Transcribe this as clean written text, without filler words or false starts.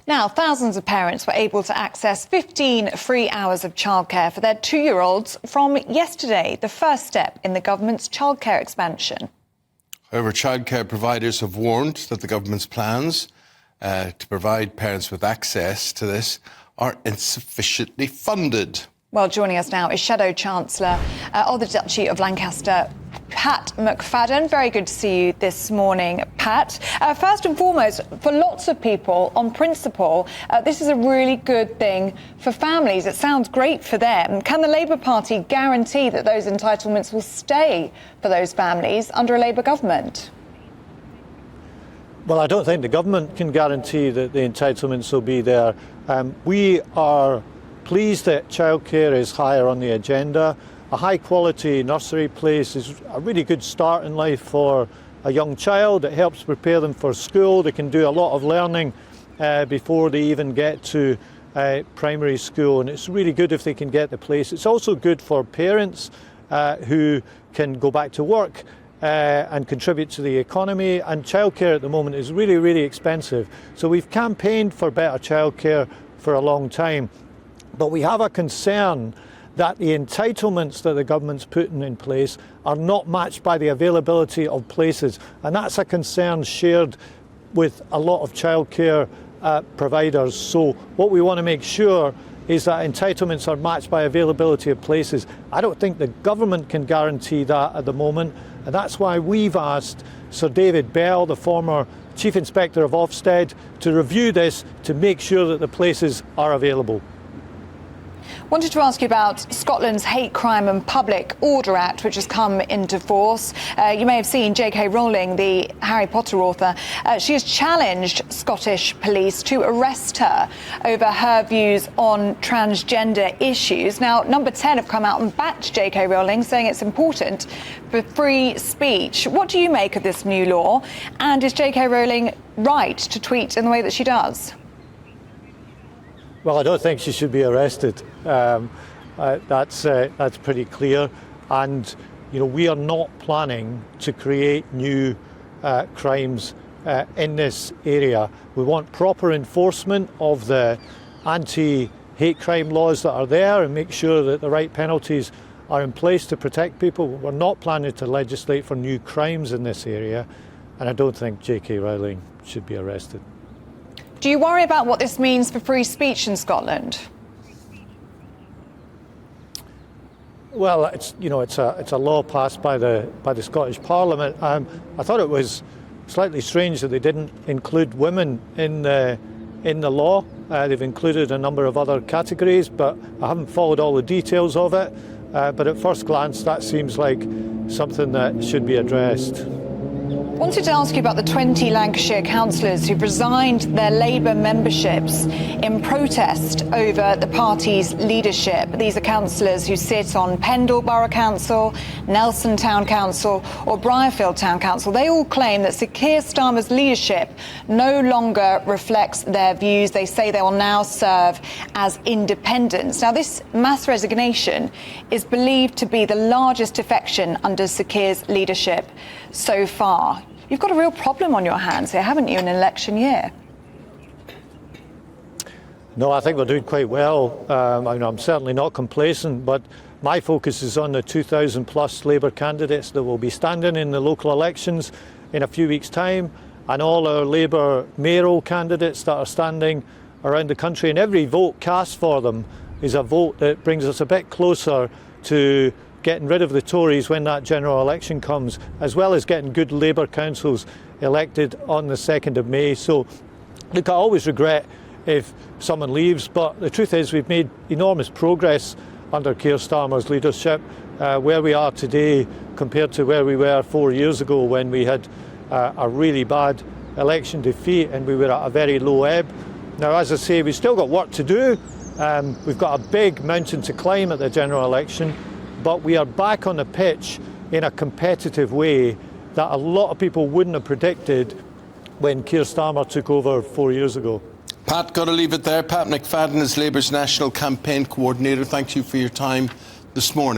Now, thousands of parents were able to access 15 free hours of childcare for their 2-year-olds from yesterday, the first step in the government's childcare expansion. However, childcare providers have warned that the government's plans to provide parents with access to this are insufficiently funded. Well, joining us now is Shadow Chancellor of the Duchy of Lancaster, Pat McFadden. Very good to see you this morning, Pat. First and foremost, for lots of people, on principle, this is a really good thing for families. It sounds great for them. Can the Labour Party guarantee that those entitlements will stay for those families under a Labour government? Well, I don't think the government can guarantee that the entitlements will be there. We are pleased that childcare is higher on the agenda. A high-quality nursery place is a really good start in life for a young child. It helps prepare them for school. They can do a lot of learning before they even get to primary school, and it's really good if they can get the place. It's also good for parents who can go back to work and contribute to the economy, and childcare at the moment is really, really expensive. So we've campaigned for better childcare for a long time. But we have a concern that the entitlements that the government's putting in place are not matched by the availability of places. And that's a concern shared with a lot of childcare providers. So what we want to make sure is that entitlements are matched by availability of places. I don't think the government can guarantee that at the moment. And that's why we've asked Sir David Bell, the former Chief Inspector of Ofsted, to review this to make sure that the places are available. Wanted to ask you about Scotland's Hate Crime and Public Order Act, which has come into force. You may have seen J.K. Rowling, the Harry Potter author. She has challenged Scottish police to arrest her over her views on transgender issues. Now, Number 10 have come out and backed J.K. Rowling, saying it's important for free speech. What do you make of this new law? And is J.K. Rowling right to tweet in the way that she does? Well, I don't think she should be arrested. That's pretty clear. And you know, we are not planning to create new crimes in this area. We want proper enforcement of the anti-hate crime laws that are there and make sure that the right penalties are in place to protect people. We're not planning to legislate for new crimes in this area, and I don't think J.K. Rowling should be arrested. Do you worry about what this means for free speech in Scotland? Well, it's a law passed by the Scottish Parliament. I thought it was slightly strange that they didn't include women in the law. They've included a number of other categories, but I haven't followed all the details of it. But at first glance, that seems like something that should be addressed. Wanted to ask you about the 20 Lancashire councillors who've resigned their Labour memberships in protest over the party's leadership. These are councillors who sit on Pendle Borough Council, Nelson Town Council or Briarfield Town Council. They all claim that Sir Keir Starmer's leadership no longer reflects their views. They say they will now serve as independents. Now, this mass resignation is believed to be the largest defection under Sir Keir's leadership so far. You've got a real problem on your hands here, haven't you, in an election year? No, I think we're doing quite well. I'm certainly not complacent, but my focus is on the 2,000 plus Labour candidates that will be standing in the local elections in a few weeks' time, and all our Labour mayoral candidates that are standing around the country. And every vote cast for them is a vote that brings us a bit closer to getting rid of the Tories when that general election comes, as well as getting good Labour councils elected on the 2nd of May. So, look, I always regret if someone leaves, but the truth is we've made enormous progress under Keir Starmer's leadership. Where we are today compared to where we were 4 years ago when we had a really bad election defeat and we were at a very low ebb. Now, as I say, we've still got work to do. We've got a big mountain to climb at the general election, but we are back on the pitch in a competitive way that a lot of people wouldn't have predicted when Keir Starmer took over 4 years ago. Pat, got to leave it there. Pat McFadden is Labour's National Campaign Coordinator. Thank you for your time this morning.